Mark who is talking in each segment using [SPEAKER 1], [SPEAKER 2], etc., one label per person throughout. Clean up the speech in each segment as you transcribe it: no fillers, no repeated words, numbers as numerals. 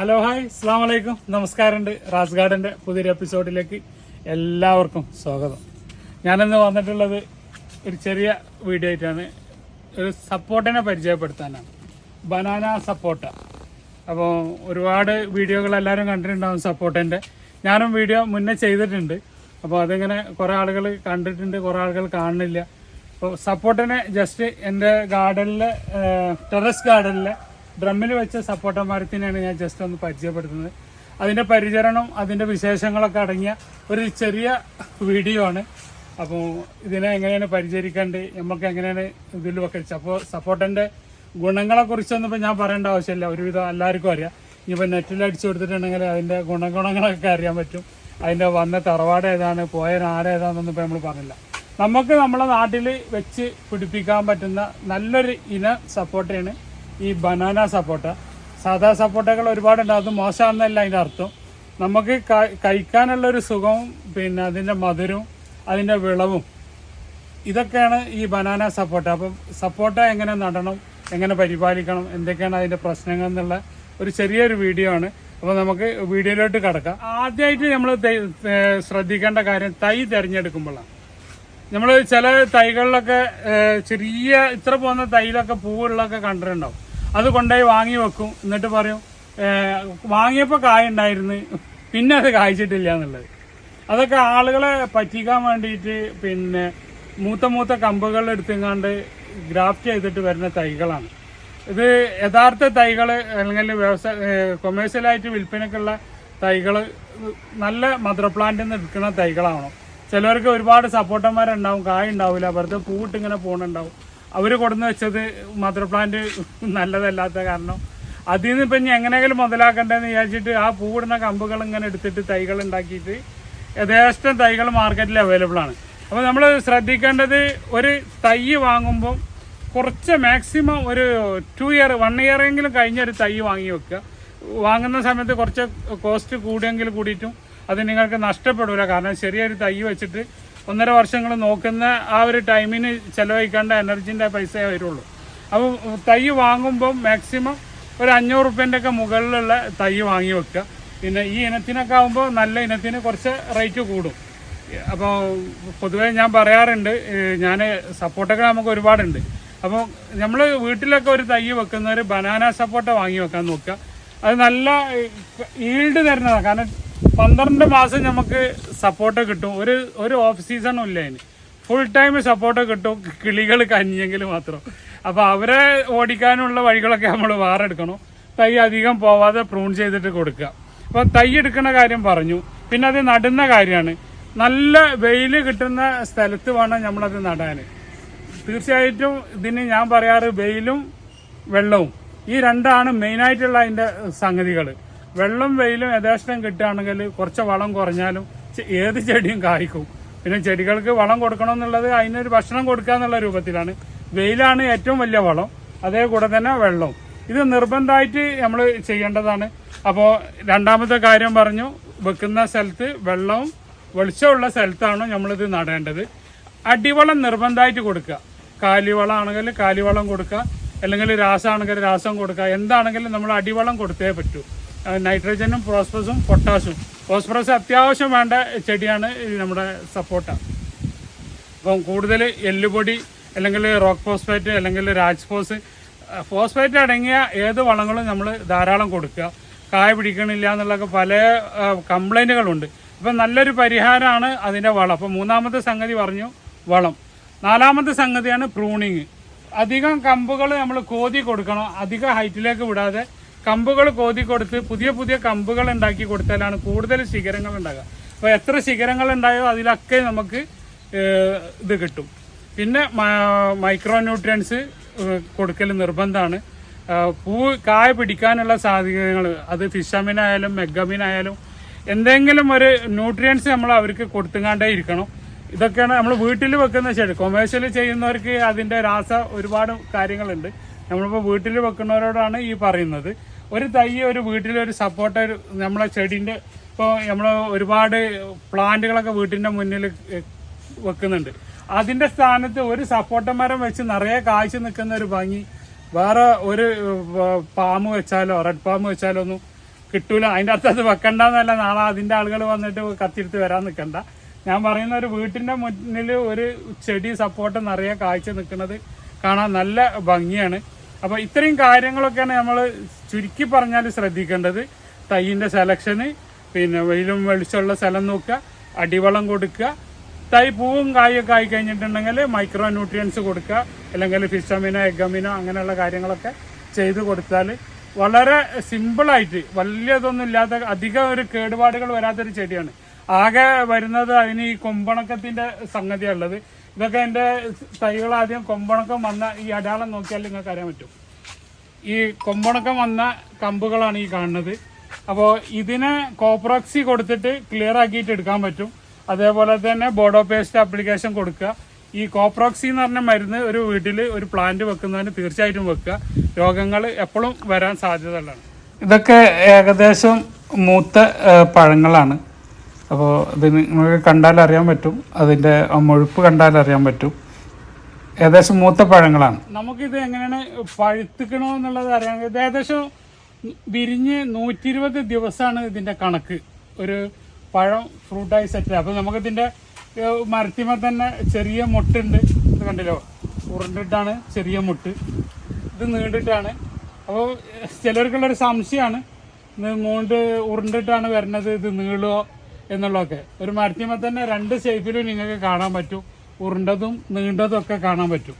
[SPEAKER 1] Hello hi അസ്സാം വലൈക്കും നമസ്കാരമുണ്ട്. റാസ് ഗാർഡന്റെ പുതിയൊരു എപ്പിസോഡിലേക്ക് എല്ലാവർക്കും സ്വാഗതം. ഞാനിന്ന് വന്നിട്ടുള്ളത് ഒരു ചെറിയ വീഡിയോ ആയിട്ടാണ്. ഒരു സപ്പോർട്ടിനെ പരിചയപ്പെടുത്താനാണ്, ബനാന സപ്പോർട്ട. അപ്പോൾ ഒരുപാട് വീഡിയോകൾ എല്ലാവരും കണ്ടിട്ടുണ്ടാകും സപ്പോർട്ടിൻ്റെ. ഞാനും വീഡിയോ മുന്നേ ചെയ്തിട്ടുണ്ട്. അപ്പോൾ അതിങ്ങനെ കുറേ ആളുകൾ കണ്ടിട്ടുണ്ട്, കുറേ ആളുകൾ കാണുന്നില്ല. അപ്പോൾ സപ്പോർട്ടിനെ ജസ്റ്റ് എൻ്റെ ഗാർഡനിലെ ടെറസ് ഗാർഡനിലെ ഡ്രമ്മിൽ വെച്ച സപ്പോർട്ട മരത്തിനെയാണ് ഞാൻ ജസ്റ്റ് ഒന്ന് പരിചയപ്പെടുത്തുന്നത്. അതിൻ്റെ പരിചരണം, അതിൻ്റെ വിശേഷങ്ങളൊക്കെ അടങ്ങിയ ഒരു ചെറിയ വീഡിയോ ആണ്. അപ്പോൾ ഇതിനെ എങ്ങനെയാണ് പരിചരിക്കേണ്ടത്, നമുക്ക് എങ്ങനെയാണ് ഇതിൽ വെക്കുക. അപ്പോൾ സപ്പോർട്ടിൻ്റെ ഗുണങ്ങളെക്കുറിച്ചൊന്നും ഇപ്പോൾ ഞാൻ പറയേണ്ട ആവശ്യമില്ല, ഒരുവിധം എല്ലാവർക്കും അറിയാം. ഇനിയിപ്പോൾ നെറ്റിൽ അടിച്ചു കൊടുത്തിട്ടുണ്ടെങ്കിൽ അതിൻ്റെ ഗുണങ്ങളൊക്കെ അറിയാൻ പറ്റും. അതിൻ്റെ വന്ന തറവാട് ഏതാണ്, പോയ ആരേതാണെന്നൊന്നും ഇപ്പോൾ നമ്മൾ പറഞ്ഞില്ല. നമുക്ക് നമ്മളെ നാട്ടിൽ വെച്ച് പിടിപ്പിക്കാൻ പറ്റുന്ന നല്ലൊരു ഇന സപ്പോർട്ടയാണ് ഈ ബനാന സപ്പോർട്ട. സാധാ സപ്പോർട്ടകൾ ഒരുപാടുണ്ട്, അത് മോശമാണെന്നല്ല അതിൻ്റെ അർത്ഥം. നമുക്ക് കഴിക്കാനുള്ളൊരു സുഖവും പിന്നെ അതിൻ്റെ മധുരവും അതിൻ്റെ വിളവും ഇതൊക്കെയാണ് ഈ ബനാന സപ്പോർട്ട. അപ്പം സപ്പോർട്ട എങ്ങനെ നടണം, എങ്ങനെ പരിപാലിക്കണം, എന്തൊക്കെയാണ് അതിൻ്റെ പ്രശ്നങ്ങൾ എന്നുള്ള ഒരു ചെറിയൊരു വീഡിയോ ആണ്. അപ്പോൾ നമുക്ക് വീഡിയോയിലോട്ട് കിടക്കാം. ആദ്യമായിട്ട് നമ്മൾ ശ്രദ്ധിക്കേണ്ട കാര്യം തൈ തിരഞ്ഞെടുക്കുമ്പോഴാണ്. നമ്മൾ ചില തൈകളിലൊക്കെ ചെറിയ ഇത്ര പോകുന്ന തൈയിലൊക്കെ പൂവുള്ളൊക്കെ കണ്ടിട്ടുണ്ടാവും. അത് കൊണ്ടുപോയി വാങ്ങി വെക്കും, എന്നിട്ട് പറയും വാങ്ങിയപ്പോൾ കായ ഉണ്ടായിരുന്നു, പിന്നെ അത് കായ്ച്ചിട്ടില്ല എന്നുള്ളത്. അതൊക്കെ ആളുകളെ പറ്റിക്കാൻ വേണ്ടിയിട്ട് പിന്നെ മൂത്ത കമ്പുകൾ എടുത്തുങ്ങാണ്ട് ഗ്രാഫ്റ്റ് ചെയ്തിട്ട് വരുന്ന തൈകളാണ് ഇത്. യഥാർത്ഥ തൈകൾ അല്ലെങ്കിൽ കൊമേഴ്സ്യലായിട്ട് വിൽപ്പനക്കുള്ള തൈകൾ നല്ല മദർ പ്ലാന്റിൽ നിന്ന് എടുക്കുന്ന തൈകളാണോ. ചിലവർക്ക് ഒരുപാട് സപ്പോർട്ടന്മാരുണ്ടാവും, കായ ഉണ്ടാവില്ല, വെറുതെ പൂവിട്ട് ഇങ്ങനെ പോകുന്നുണ്ടാവും. അവർ കൊടുന്ന് വെച്ചത് മദർ പ്ലാന്റ് നല്ലതല്ലാത്ത കാരണം അതിൽ നിന്ന് ഇപ്പം ഇനി എങ്ങനെയെങ്കിലും മുതലാക്കണ്ടെന്ന് വിചാരിച്ചിട്ട് ആ പൂവിടുന്ന കമ്പുകൾ ഇങ്ങനെ എടുത്തിട്ട് തൈകൾ ഉണ്ടാക്കിയിട്ട് യഥേഷ്ടം തൈകൾ മാർക്കറ്റിൽ അവൈലബിൾ ആണ്. അപ്പോൾ നമ്മൾ ശ്രദ്ധിക്കേണ്ടത്, ഒരു തൈ വാങ്ങുമ്പം കുറച്ച് മാക്സിമം ഒരു 1 ഇയറെങ്കിലും കഴിഞ്ഞൊരു തൈ വാങ്ങി വെക്കുക. വാങ്ങുന്ന സമയത്ത് കുറച്ച് കോസ്റ്റ് കൂടിയെങ്കിൽ കൂടിയിട്ടും അത് നിങ്ങൾക്ക് നഷ്ടപ്പെടില്ല. കാരണം ചെറിയൊരു തൈ വെച്ചിട്ട് 1.5 വർഷങ്ങൾ നോക്കുന്ന ആ ഒരു ടൈമിന് ചിലവഴിക്കേണ്ട എനർജീൻ്റെ പൈസയേ വരുള്ളൂ. അപ്പോൾ തൈ വാങ്ങുമ്പം മാക്സിമം ഒരു 500 റുപ്യൻ്റെ മുകളിലുള്ള തൈ വാങ്ങി വെക്കുക. പിന്നെ ഈ ഇനത്തിനൊക്കെ ആകുമ്പോൾ നല്ല ഇനത്തിന് കുറച്ച് റേറ്റ് കൂടും. അപ്പോൾ പൊതുവേ ഞാൻ പറയാറുണ്ട്, ഞാൻ സപ്പോർട്ടൊക്കെ നമുക്ക് ഒരുപാടുണ്ട്. അപ്പോൾ നമ്മൾ വീട്ടിലൊക്കെ ഒരു തൈ വെക്കുന്നവർ ബനാന സപ്പോർട്ട വാങ്ങി വെക്കാൻ നോക്കുക. അത് നല്ല ഈൽഡ് തരുന്നതാണ്. കാരണം 12 മാസം നമുക്ക് സപ്പോർട്ട് കിട്ടും. ഒരു ഓഫ് സീസണും ഇല്ല അതിന്, ഫുൾ ടൈം സപ്പോർട്ട് കിട്ടും. കിളികൾ കഞ്ഞെങ്കിൽ മാത്രം. അപ്പോൾ അവരെ ഓടിക്കാനുള്ള വഴികളൊക്കെ നമ്മൾ വേറെ എടുക്കണം. തൈ അധികം പോവാതെ പ്രൂൺ ചെയ്തിട്ട് കൊടുക്കുക. അപ്പോൾ തൈ എടുക്കുന്ന കാര്യം പറഞ്ഞു. പിന്നെ അത് നടുന്ന കാര്യമാണ്. നല്ല വെയിൽ കിട്ടുന്ന സ്ഥലത്ത് വേണം നമ്മളത് നടാൻ. തീർച്ചയായിട്ടും ഇതിന് ഞാൻ പറയാറ് വെയിലും വെള്ളവും, ഈ രണ്ടാണ് മെയിനായിട്ടുള്ള അതിൻ്റെ സംഗതികൾ. വെള്ളം വെയിലും യഥേഷ്ടം കിട്ടുകയാണെങ്കിൽ കുറച്ച് വളം കുറഞ്ഞാലും ഏത് ചെടിയും കായ്ക്കും. പിന്നെ ചെടികൾക്ക് വളം കൊടുക്കണം എന്നുള്ളത് അതിനൊരു ഭക്ഷണം കൊടുക്കുക എന്നുള്ള രൂപത്തിലാണ്. വെയിലാണ് ഏറ്റവും വലിയ വളം, അതേ കൂടെ തന്നെ വെള്ളവും. ഇത് നിർബന്ധമായിട്ട് നമ്മൾ ചെയ്യേണ്ടതാണ്. അപ്പോൾ രണ്ടാമത്തെ കാര്യം പറഞ്ഞു, വെക്കുന്ന സ്ഥലത്ത് വെള്ളവും വെളിച്ചമുള്ള സ്ഥലത്താണ് നമ്മളിത് നടേണ്ടത്. അടിവളം നിർബന്ധമായിട്ട് കൊടുക്കുക. കാലിവളം ആണെങ്കിൽ കാലിവളം കൊടുക്കുക, അല്ലെങ്കിൽ രാസമാണെങ്കിൽ രാസം കൊടുക്കുക. എന്താണെങ്കിലും നമ്മൾ അടിവളം കൊടുത്തേ പറ്റൂ. നൈട്രജനും ഫോസ്ഫറസും പൊട്ടാസും. ഫോസ്ഫറസ് അത്യാവശ്യം വേണ്ട ചെടിയാണ് നമ്മുടെ സപ്പോർട്ട. അപ്പം കൂടുതൽ എല്ലുപൊടി അല്ലെങ്കിൽ റോക്ക് ഫോസ്ഫേറ്റ് അല്ലെങ്കിൽ രാജ്ഫോസ്, ഫോസ്ഫേറ്റ് അടങ്ങിയ ഏത് വളങ്ങളും നമ്മൾ ധാരാളം കൊടുക്കുക. കായ പിടിക്കണില്ല എന്നുള്ളതൊക്കെ പല കംപ്ലൈൻറ്റുകളുണ്ട്. അപ്പം നല്ലൊരു പരിഹാരമാണ് അതിൻ്റെ വളം. അപ്പം മൂന്നാമത്തെ സംഗതി പറഞ്ഞു വളം. നാലാമത്തെ സംഗതിയാണ് പ്രൂണിങ്. അധികം കമ്പുകൾ നമ്മൾ കോതി കൊടുക്കണം, അധികം ഹൈറ്റിലേക്ക് വിടാതെ കമ്പുകൾ കോതി കൊടുത്ത് പുതിയ കമ്പുകൾ ഉണ്ടാക്കി കൊടുത്താലാണ് കൂടുതൽ ശിഖരങ്ങൾ ഉണ്ടാകുക. അപ്പോൾ എത്ര ശിഖരങ്ങൾ ഉണ്ടായോ അതിലൊക്കെ നമുക്ക് ഇത് കിട്ടും. പിന്നെ മൈക്രോ ന്യൂട്രിയൻസ് കൊടുക്കൽ നിർബന്ധമാണ്. കായ പിടിക്കാനുള്ള സാധ്യതകൾ, അത് ഫിഷമിനായാലും മെഗമിനായാലും എന്തെങ്കിലും ഒരു ന്യൂട്രിയൻസ് നമ്മൾ അവർക്ക് കൊടുത്തുകൊണ്ടേ ഇരിക്കണം. ഇതൊക്കെയാണ് നമ്മൾ വീട്ടിൽ വെക്കുന്ന ചെടി. കൊമേഴ്ഷ്യൽ ചെയ്യുന്നവർക്ക് അതിൻ്റെ ഒരുപാട് കാര്യങ്ങളുണ്ട്. നമ്മളിപ്പോൾ വീട്ടിൽ വെക്കുന്നവരോടാണ് ഈ പറയുന്നത്. ഒരു തൈ ഒരു വീട്ടിലൊരു സപ്പോർട്ട് നമ്മളെ ചെടീൻ്റെ, ഇപ്പോൾ നമ്മൾ ഒരുപാട് പ്ലാന്റുകളൊക്കെ വീട്ടിൻ്റെ മുന്നിൽ വെക്കുന്നുണ്ട്. അതിൻ്റെ സ്ഥാനത്ത് ഒരു സപ്പോർട്ട മരം വെച്ച് നിറയെ കായ്ച്ചു നിൽക്കുന്ന ഒരു ഭംഗി വേറെ ഒരു പാമ്പ് വെച്ചാലോ റെഡ് പാമ്പ് വെച്ചാലോ ഒന്നും കിട്ടൂല. അതിൻ്റെ അർത്ഥം അത് വെക്കണ്ടെന്നല്ല, നാളെ അതിൻ്റെ ആളുകൾ വന്നിട്ട് കത്തിയെടുത്ത് വരാൻ നിൽക്കണ്ട. ഞാൻ പറയുന്ന ഒരു വീട്ടിൻ്റെ മുന്നിൽ ഒരു ചെടി സപ്പോർട്ട് നിറയെ കാഴ്ച നിൽക്കുന്നത് കാണാൻ നല്ല ഭംഗിയാണ്. അപ്പോൾ ഇത്രയും കാര്യങ്ങളൊക്കെയാണ് നമ്മൾ ചുരുക്കി പറഞ്ഞാൽ ശ്രദ്ധിക്കേണ്ടത്. തൈയിൻ്റെ സെലക്ഷന്, പിന്നെ വെയിലും വെളിച്ചമുള്ള സ്ഥലം നോക്കുക, അടിവളം കൊടുക്കുക, തൈ പൂവും കായൊക്കെ ആയി കഴിഞ്ഞിട്ടുണ്ടെങ്കിൽ മൈക്രോ ന്യൂട്രിയൻസ് കൊടുക്കുക, അല്ലെങ്കിൽ ഫിഷ് അമിനോ എഗ് അമിനോ അങ്ങനെയുള്ള കാര്യങ്ങളൊക്കെ ചെയ്ത് കൊടുത്താൽ വളരെ സിമ്പിളായിട്ട് വലിയതൊന്നും ഇല്ലാത്ത അധികം ഒരു കേടുപാടുകൾ വരാത്തൊരു ചെടിയാണ്. ആകെ വരുന്നത് അതിന് ഈ കൊമ്പണക്കത്തിൻ്റെ സംഗതിയുള്ളത്. ഇതൊക്കെ എൻ്റെ തൈകൾ ആദ്യം കൊമ്പണക്കം വന്ന ഈ അടയാളം നോക്കിയാൽ നിങ്ങൾക്ക് അറിയാൻ പറ്റും. ഈ കൊമ്പണക്കം വന്ന കമ്പുകളാണ് ഈ കാണുന്നത്. അപ്പോൾ ഇതിനെ കോപ്രോക്സി കൊടുത്തിട്ട് ക്ലിയർ ആക്കിയിട്ട് എടുക്കാൻ പറ്റും. അതേപോലെ തന്നെ ബോഡോ പേസ്റ്റ് ആപ്ലിക്കേഷൻ കൊടുക്കുക. ഈ കോപ്രോക്സി എന്ന് പറഞ്ഞ മരുന്ന് ഒരു വീട്ടിൽ ഒരു പ്ലാന്റ് വെക്കുന്നതിന് തീർച്ചയായിട്ടും വെക്കുക. രോഗങ്ങൾ എപ്പോഴും വരാൻ സാധ്യതയുള്ളതാണ്. ഇതൊക്കെ ഏകദേശം മൂത്ത പഴങ്ങളാണ്. അപ്പോൾ ഇത് നിങ്ങൾക്ക് കണ്ടാൽ അറിയാൻ പറ്റും, അതിൻ്റെ മുഴുപ്പ് കണ്ടാൽ അറിയാൻ പറ്റും. ഏകദേശം മൂത്ത പഴങ്ങളാണ്. നമുക്കിത് എങ്ങനെയാണ് പഴുത്തിക്കണമെന്നുള്ളത് അറിയാൻ, ഇത് ഏകദേശം വിരിഞ്ഞ് 120 ദിവസമാണ് ഇതിൻ്റെ കണക്ക്. ഒരു പഴം ഫ്രൂട്ടായി സെറ്റ്. അപ്പോൾ നമുക്കിതിൻ്റെ മരത്തിന്മേൽ തന്നെ ചെറിയ മുട്ടുണ്ട്. ഇത് കണ്ടില്ലോ, ഉരുണ്ടിട്ടാണ് ചെറിയ മുട്ട്. ഇത് നീണ്ടിട്ടാണ്. അപ്പോൾ ചിലർക്കുള്ളൊരു സംശയമാണ്, മൂണ്ട് ഉരുണ്ടിട്ടാണ് വരുന്നത്, ഇത് നീളുമോ എന്നുള്ളതൊക്കെ. ഒരു മരത്തിന്മേൽ തന്നെ 2 ഷേപ്പിലും നിങ്ങൾക്ക് കാണാൻ പറ്റും, ഉരുണ്ടതും നീണ്ടതും ഒക്കെ കാണാൻ പറ്റും.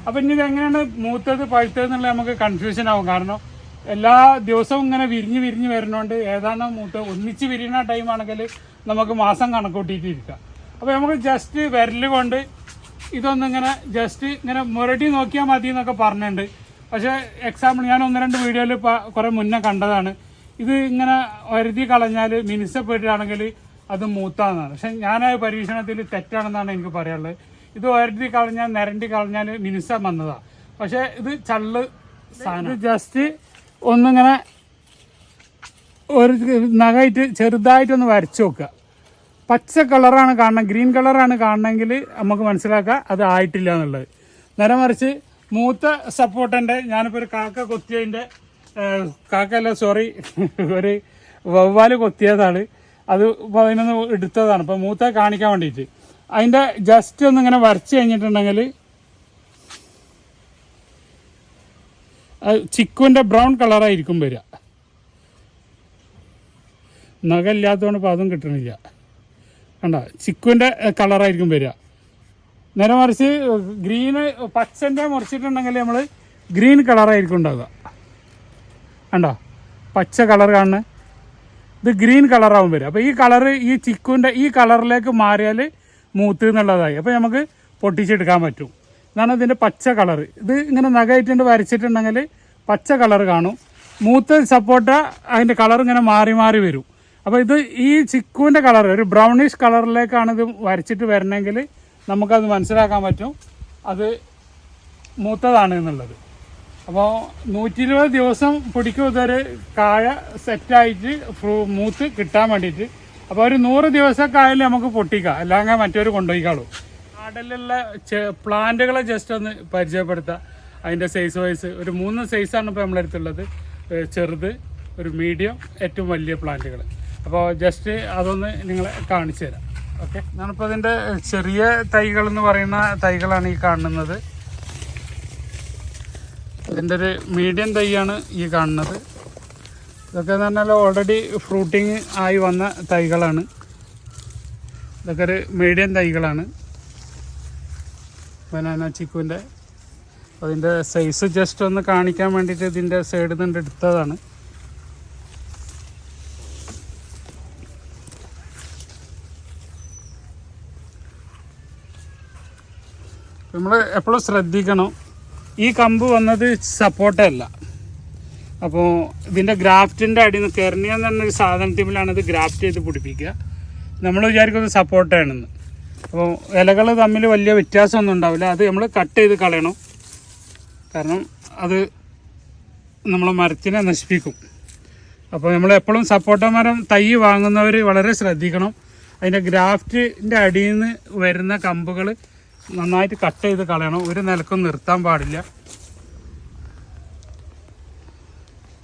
[SPEAKER 1] അപ്പം ഇനി ഇതെങ്ങനെയാണ് മൂത്തത് പഴുത്തത് എന്നുള്ളത് നമുക്ക് കൺഫ്യൂഷൻ ആവും. കാരണം എല്ലാ ദിവസവും ഇങ്ങനെ വിരിഞ്ഞ് വരുന്നതുകൊണ്ട് ഏതാണ് മൂത്ത ഒന്നിച്ച് വിരിയുന്ന ടൈമാണെങ്കിൽ നമുക്ക് മാസം കണക്കൂട്ടിയിട്ടിരിക്കാം. അപ്പോൾ നമുക്ക് ജസ്റ്റ് വിരൽ കൊണ്ട് ഇതൊന്നിങ്ങനെ ജസ്റ്റ് ഇങ്ങനെ മുരടി നോക്കിയാൽ മതി എന്നൊക്കെ പറഞ്ഞിട്ടുണ്ട്. പക്ഷേ എക്സാമ്പിൾ ഞാൻ 1-2 വീഡിയോയിൽ കുറേ മുന്നേ കണ്ടതാണ്. ഇത് ഇങ്ങനെ വരുതി കളഞ്ഞാൽ മിനുസപ്പെട്ടാണെങ്കിൽ അത് മൂത്താന്നാണ്. പക്ഷെ ഞാൻ പരീക്ഷണത്തിൽ തെറ്റാണെന്നാണ് എനിക്ക് പറയാനുള്ളത്. ഇത് വരുതി കളഞ്ഞാൽ നിരണ്ടി കളഞ്ഞാൽ മിനുസ വന്നതാണ്. പക്ഷേ ഇത് ചള്ള് സാധനം. ജസ്റ്റ് ഒന്നിങ്ങനെ ഒരു നഖമായിട്ട് ചെറുതായിട്ടൊന്ന് വരച്ച് നോക്കുക. പച്ച കളറാണ് കാണണം, ഗ്രീൻ കളറാണ് കാണണമെങ്കിൽ നമുക്ക് മനസ്സിലാക്കുക അത് ആയിട്ടില്ല എന്നുള്ളത്. നേരെ മറിച്ച് മൂത്ത സപ്പോർട്ടൻ്റെ ഞാനിപ്പോൾ ഒരു കാക്ക കൊത്തിയതിൻ്റെ ഒരു വവ്വാല് കൊത്തിയതാണ്. അത് ഇപ്പോൾ അതിനൊന്ന് എടുത്തതാണ്. ഇപ്പോൾ മൂത്ത കാണിക്കാൻ വേണ്ടിയിട്ട് അതിൻ്റെ ജസ്റ്റ് ഒന്നിങ്ങനെ വരച്ച് കഴിഞ്ഞിട്ടുണ്ടെങ്കിൽ ചിക്കുവിൻ്റെ ബ്രൗൺ കളറായിരിക്കും വരിക. നഖമില്ലാത്തതുകൊണ്ട് ഇപ്പോൾ അതും കിട്ടണില്ല. കണ്ട, ചിക്കുവിൻ്റെ കളറായിരിക്കും വരിക. നേരെ മറിച്ച് ഗ്രീന് പച്ചൻ്റെ മുറിച്ചിട്ടുണ്ടെങ്കിൽ നമ്മൾ ഗ്രീൻ കളറായിരിക്കും ഉണ്ടാവുക. കണ്ടോ, പച്ച കളർ കാണുന്നത് ഇത് ഗ്രീൻ കളറാവും വരിക. അപ്പോൾ ഈ കളറ് ഈ ചിക്കുവിൻ്റെ ഈ കളറിലേക്ക് മാറിയാൽ മൂത്ത് എന്നുള്ളതായി. അപ്പോൾ നമുക്ക് പൊട്ടിച്ചെടുക്കാൻ പറ്റും. ഇതാണ് ഇതിൻ്റെ പച്ച കളറ്. ഇത് ഇങ്ങനെ നഖമായിട്ടുണ്ട് വരച്ചിട്ടുണ്ടെങ്കിൽ പച്ച കളർ കാണും. മൂത്ത സപ്പോർട്ട അതിൻ്റെ കളർ ഇങ്ങനെ മാറി മാറി വരും. അപ്പോൾ ഇത് ഈ ചിക്കുവിൻ്റെ കളർ ഒരു ബ്രൗണിഷ് കളറിലേക്കാണ് ഇത് വരച്ചിട്ട് വരണമെങ്കിൽ നമുക്കത് മനസ്സിലാക്കാൻ പറ്റും അത് മൂത്തതാണ് എന്നുള്ളത്. അപ്പോൾ 120 ദിവസം പിടിക്കും ഇതൊരു കായ സെറ്റായിട്ട് മൂത്ത് കിട്ടാൻ വേണ്ടിയിട്ട്. അപ്പോൾ ഒരു 100 ദിവസമൊക്കെ ആയാലും നമുക്ക് പൊട്ടിക്കാം, അല്ലെങ്കിൽ മറ്റൊരു കൊണ്ടുപോയിക്കാളും. ഗാർഡനിലുള്ള പ്ലാന്റുകളെ ജസ്റ്റ് ഒന്ന് പരിചയപ്പെടുത്തുക. അതിൻ്റെ സൈസ് വൈസ് ഒരു 3 സൈസാണ് ഇപ്പോൾ നമ്മളടുത്തുള്ളത്. ചെറുത്, ഒരു മീഡിയം, ഏറ്റവും വലിയ പ്ലാന്റുകൾ. അപ്പോൾ ജസ്റ്റ് അതൊന്ന് നിങ്ങളെ കാണിച്ചു തരാം. ഓക്കെ, ഞാനിപ്പോൾ അതിൻ്റെ ചെറിയ തൈകൾ എന്ന് പറയുന്ന തൈകളാണ് ഈ കാണുന്നത്. ഇതിൻ്റെ ഒരു മീഡിയം തൈയാണ് ഈ കാണുന്നത്. ഇതൊക്കെ എന്ന് പറഞ്ഞാൽ ഓൾറെഡി ഫ്രൂട്ടിങ് ആയി വന്ന തൈകളാണ്. ഇതൊക്കെ ഒരു മീഡിയം തൈകളാണ്, ബനാന ചിക്കുവിൻ്റെ. അതിൻ്റെ സൈസ് ജസ്റ്റ് ഒന്ന് കാണിക്കാൻ വേണ്ടിയിട്ട് ഇതിൻ്റെ സൈഡിൽ നിന്ന് എടുത്തതാണ്. നമ്മൾ എപ്പോഴും ശ്രദ്ധിക്കണം, ഈ കമ്പ് വന്നത് സപ്പോർട്ടല്ല. അപ്പോൾ ഇതിൻ്റെ ഗ്രാഫ്റ്റിൻ്റെ അടിയിൽ നിന്ന് കെർണിയ എന്ന് പറഞ്ഞൊരു സാധനത്തിലാണ് ഇത് ഗ്രാഫ്റ്റ് ചെയ്ത് പിടിപ്പിക്കുക. നമ്മൾ വിചാരിക്കുന്നത് സപ്പോർട്ടാണെന്ന്. അപ്പോൾ ഇലകൾ തമ്മിൽ വലിയ വ്യത്യാസമൊന്നും ഉണ്ടാവില്ല. അത് നമ്മൾ കട്ട് ചെയ്ത് കളയണം, കാരണം അത് നമ്മളെ മരത്തിനെ നശിപ്പിക്കും. അപ്പോൾ നമ്മൾ എപ്പോഴും സപ്പോർട്ട മരം തൈ വാങ്ങുന്നവർ വളരെ ശ്രദ്ധിക്കണം. അതിൻ്റെ ഗ്രാഫ്റ്റിൻ്റെ അടിയിൽ നിന്ന് വരുന്ന കമ്പുകൾ നന്നായിട്ട് കട്ട് ചെയ്ത് കളയണം. ഒരു നിലക്കും നിർത്താൻ പാടില്ല.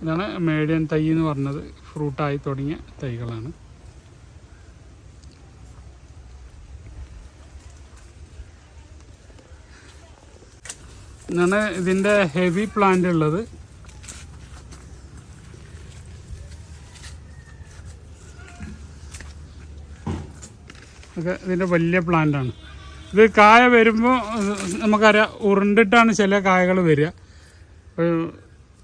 [SPEAKER 1] ഇതാണ് മീഡിയം തൈ എന്ന് പറഞ്ഞത്. ഫ്രൂട്ടായി തുടങ്ങിയ തൈകളാണ്. ഇതാണ് ഇതിൻ്റെ ഹെവി പ്ലാന്റ് ഉള്ളത്. ഒക്കെ ഇതിൻ്റെ വലിയ പ്ലാന്റാണ്. ഇത് കായ വരുമ്പോൾ നമുക്കറിയാം ഉരുണ്ടിട്ടാണ് ചില കായകൾ വരിക.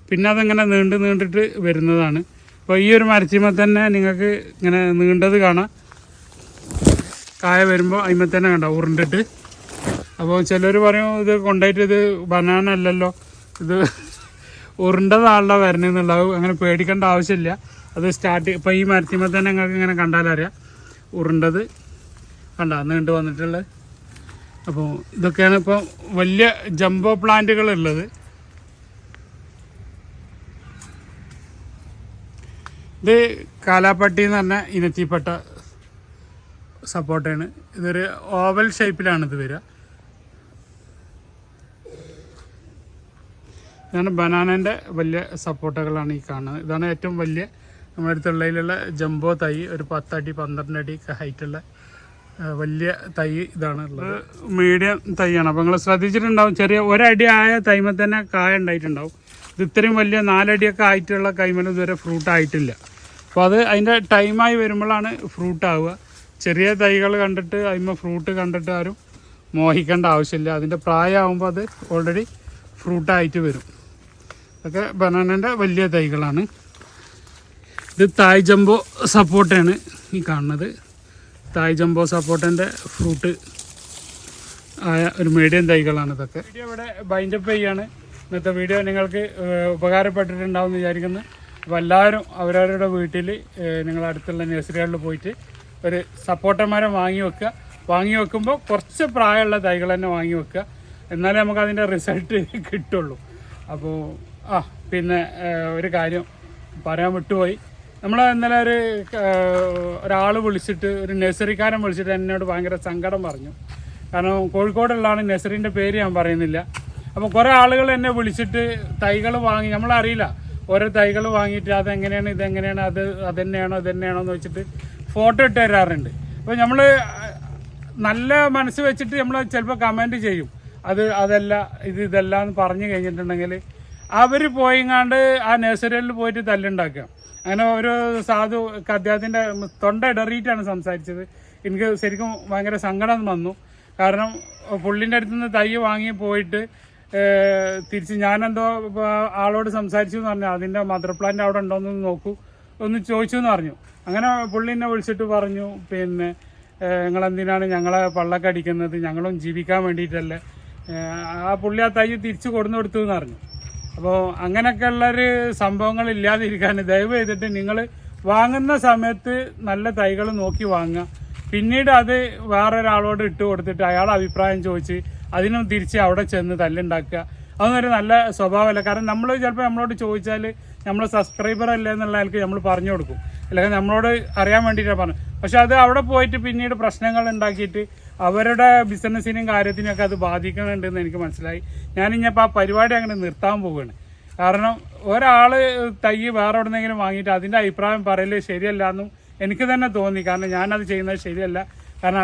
[SPEAKER 1] പിന്നെ അതങ്ങനെ നീണ്ടിട്ട് വരുന്നതാണ്. അപ്പോൾ ഈ ഒരു മരച്ചിമ്മ തന്നെ നിങ്ങൾക്ക് ഇങ്ങനെ നീണ്ടത് കാണാം. കായ വരുമ്പോൾ അതിന്മേൽ തന്നെ കണ്ട ഉരുണ്ടിട്ട്. അപ്പോൾ ചിലർ പറയും ഇത് കൊണ്ടുപോയിട്ട് ഇത് ബനാന അല്ലല്ലോ, ഇത് ഉരുണ്ടതാണല്ലോ വരണമെന്നുള്ളത്. അങ്ങനെ പേടിക്കേണ്ട ആവശ്യമില്ല. അത് ഇപ്പോൾ ഈ മരത്തിന്മേൽ തന്നെ നിങ്ങൾക്ക് ഇങ്ങനെ കണ്ടാലറിയാം ഉരുണ്ടത് കണ്ട നീണ്ട് വന്നിട്ടുള്ളത്. അപ്പോൾ ഇതൊക്കെയാണ് ഇപ്പോൾ വലിയ ജംബോ പ്ലാന്റുകളുള്ളത്. ഇത് കാലാപ്പട്ടി എന്ന് പറഞ്ഞ ഇനത്തിൽപ്പെട്ട സപ്പോർട്ടാണ്. ഇതൊരു ഓവൽ ഷേപ്പിലാണ് ഇത് വരിക. ഇതാണ് ബനാനൻ്റെ വലിയ സപ്പോർട്ടുകളാണ് ഈ കാണുന്നത്. ഇതാണ് ഏറ്റവും വലിയ നമ്മുടെ അടുത്തുള്ളതിലുള്ള ജംബോ തൈ. ഒരു 10 അടി 12 അടി ഒക്കെ ഹൈറ്റുള്ള വലിയ തൈ ഇതാണ് ഉള്ളത്. മീഡിയം തൈയാണ്. അപ്പോൾ നിങ്ങൾ ശ്രദ്ധിച്ചിട്ടുണ്ടാവും, ചെറിയ ഒരടി ആയ തൈമ തന്നെ കായ ഉണ്ടായിട്ടുണ്ടാവും. ഇത് ഇത്രയും വലിയ 4 അടിയൊക്കെ ആയിട്ടുള്ള കൈമലും ഇതുവരെ ഫ്രൂട്ട് ആയിട്ടില്ല. അപ്പോൾ അത് അതിൻ്റെ ടൈമായി വരുമ്പോഴാണ് ഫ്രൂട്ട് ആവുക. ചെറിയ തൈകൾ കണ്ടിട്ട് അതിന്മേൽ ഫ്രൂട്ട് കണ്ടിട്ട് ആരും മോഹിക്കേണ്ട ആവശ്യമില്ല. അതിൻ്റെ പ്രായമാകുമ്പോൾ അത് ഓൾറെഡി ഫ്രൂട്ടായിട്ട് വരും. ഇതൊക്കെ ബനാനൻ്റെ വലിയ തൈകളാണ്. ഇത് തായ് ജംബോ സപ്പോർട്ടാണ് ഈ കാണുന്നത്. തായ് ജംബോ സപ്പോർട്ടിൻ്റെ ഫ്രൂട്ട് ആയ ഒരു മീഡിയം തൈകളാണ് ഇതൊക്കെ. വീഡിയോ ഇവിടെ ബൈൻഡപ്പ് ചെയ്യാണ്. ഇന്നത്തെ വീഡിയോ നിങ്ങൾക്ക് ഉപകാരപ്പെട്ടിട്ടുണ്ടാവും എന്ന് വിചാരിക്കുന്നു. അപ്പോൾ എല്ലാവരും അവരവരുടെ വീട്ടിൽ നിങ്ങൾ അടുത്തുള്ള നഴ്സറികളിൽ പോയിട്ട് ഒരു സപ്പോർട്ടന്മാരെ വാങ്ങി വെക്കുമ്പോൾ കുറച്ച് പ്രായമുള്ള തൈകൾ തന്നെ വാങ്ങി വെക്കുക. എന്നാലേ നമുക്ക് അതിൻ്റെ റിസൾട്ട് കിട്ടുള്ളൂ. അപ്പോൾ പിന്നെ ഒരു കാര്യം പറയാൻ വിട്ടുപോയി. നമ്മൾ ഇന്നലെ ഒരാൾ വിളിച്ചിട്ട്, ഒരു നഴ്സറിക്കാരൻ വിളിച്ചിട്ട് എന്നോട് ഭയങ്കര സങ്കടം പറഞ്ഞു. കാരണം കോഴിക്കോടുള്ളതാണ്, നഴ്സറിൻ്റെ പേര് ഞാൻ പറയുന്നില്ല. അപ്പോൾ കുറേ ആളുകൾ എന്നെ വിളിച്ചിട്ട് തൈകൾ വാങ്ങി, നമ്മളറിയില്ല, ഓരോ തൈകൾ വാങ്ങിയിട്ട് അതെങ്ങനെയാണ് ഇതെങ്ങനെയാണ് അതെന്നെയാണോ ഇതെന്നെയാണോ എന്ന് വെച്ചിട്ട് ഫോട്ടോ ഇട്ട് തരാറുണ്ട്. അപ്പോൾ നമ്മൾ നല്ല മനസ്സ് വെച്ചിട്ട് നമ്മൾ ചിലപ്പോൾ കമൻറ്റ് ചെയ്യും, അതല്ല ഇതല്ല എന്ന് പറഞ്ഞു കഴിഞ്ഞിട്ടുണ്ടെങ്കിൽ അവർ പോയിങ്ങാണ്ട് ആ നഴ്സറിയിൽ പോയിട്ട് തല്ലുണ്ടാക്കുക. അങ്ങനെ ഒരു സാധു അദ്ദേഹത്തിൻ്റെ തൊണ്ട ഇടറിയിട്ടാണ് സംസാരിച്ചത്. എനിക്ക് ശരിക്കും ഭയങ്കര സങ്കടം വന്നു. കാരണം പുള്ളിൻ്റെ അടുത്ത് നിന്ന് തൈ വാങ്ങി പോയിട്ട് തിരിച്ച് ഞാനെന്തോ ആളോട് സംസാരിച്ചു എന്ന് പറഞ്ഞു, അതിൻ്റെ മദർ പ്ലാന്റ് അവിടെ ഉണ്ടോയെന്ന് നോക്കൂ ഒന്ന് ചോദിച്ചു എന്ന് പറഞ്ഞു. അങ്ങനെ പുള്ളി എന്നെ വിളിച്ചിട്ട് പറഞ്ഞു, പിന്നെ നിങ്ങളെന്തിനാണ് ഞങ്ങളെ പള്ളക്കടിക്കുന്നത്, ഞങ്ങളും ജീവിക്കാൻ വേണ്ടിയിട്ടല്ലേ. ആ പുള്ളി ആ തൈ തിരിച്ചു കൊടുത്തു എന്ന് പറഞ്ഞു. അപ്പോൾ അങ്ങനെയൊക്കെ ഉള്ളൊരു സംഭവങ്ങൾ ഇല്ലാതിരിക്കാൻ ദയവ് ചെയ്തിട്ട് നിങ്ങൾ വാങ്ങുന്ന സമയത്ത് നല്ല തൈകൾ നോക്കി വാങ്ങുക. പിന്നീട് അത് വേറൊരാളോട് ഇട്ട് കൊടുത്തിട്ട് അയാളുടെ അഭിപ്രായം ചോദിച്ച് അതിനും തിരിച്ച് അവിടെ ചെന്ന് തല്ലുണ്ടാക്കുക, അതൊന്നൊരു നല്ല സ്വഭാവമല്ല. കാരണം നമ്മൾ ചിലപ്പോൾ നമ്മളോട് ചോദിച്ചാൽ നമ്മൾ സബ്സ്ക്രൈബർ അല്ലേ എന്നുള്ള ആൾക്ക് നമ്മൾ പറഞ്ഞു കൊടുക്കും, അല്ലെങ്കിൽ നമ്മളോട് അറിയാൻ വേണ്ടിയിട്ടാണ് പറഞ്ഞു. പക്ഷെ അത് അവിടെ പോയിട്ട് പിന്നീട് പ്രശ്നങ്ങൾ ഉണ്ടാക്കിയിട്ട് അവരുടെ ബിസിനസ്സിനും കാര്യത്തിനൊക്കെ അത് ബാധിക്കുന്നുണ്ടെന്ന് എനിക്ക് മനസ്സിലായി. ഞാനിപ്പോൾ ആ പരിപാടി അങ്ങനെ നിർത്താൻ പോവുകയാണ്. കാരണം ഒരാൾ തൈ വേറെ എവിടെന്നെങ്കിലും വാങ്ങിയിട്ട് അതിൻ്റെ അഭിപ്രായം പറയൽ ശരിയല്ല എന്നും എനിക്ക് തന്നെ തോന്നി. കാരണം ഞാനത് ചെയ്യുന്നത് ശരിയല്ല. കാരണം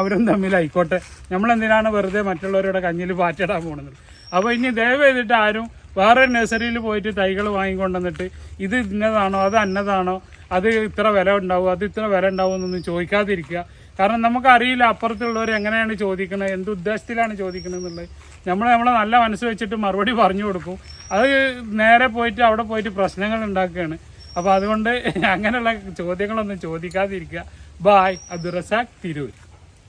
[SPEAKER 1] അവരും തമ്മിലായിക്കോട്ടെ, നമ്മളെന്തിനാണ് വെറുതെ മറ്റുള്ളവരുടെ കഞ്ഞിൽ പാറ്റിടാൻ പോകുന്നത്. അപ്പോൾ ഇനി ദയവ് ചെയ്തിട്ട് ആരും വേറെ നഴ്സറിയിൽ പോയിട്ട് തൈകൾ വാങ്ങിക്കൊണ്ടുവന്നിട്ട് ഇത് ഇന്നതാണോ അത് അന്നതാണോ അത് ഇത്ര വില ഉണ്ടാവും അത് ഇത്ര വില ഉണ്ടാവും എന്നൊന്നും ചോദിക്കാതിരിക്കുക. കാരണം നമുക്കറിയില്ല അപ്പുറത്തുള്ളവർ എങ്ങനെയാണ് ചോദിക്കുന്നത്, എന്ത് ഉദ്ദേശത്തിലാണ് ചോദിക്കുന്നത് എന്നുള്ളത്. നമ്മളെ നല്ല മനസ്സ് വെച്ചിട്ട് മറുപടി പറഞ്ഞു കൊടുക്കും. അത് നേരെ പോയിട്ട് അവിടെ പോയിട്ട് പ്രശ്നങ്ങൾ ഉണ്ടാക്കുകയാണ്. അപ്പോൾ അതുകൊണ്ട് അങ്ങനെയുള്ള ചോദ്യങ്ങളൊന്നും ചോദിക്കാതിരിക്കുക. ബായ്. അബ്ദുൾ റസാഖ്, തിരൂർ.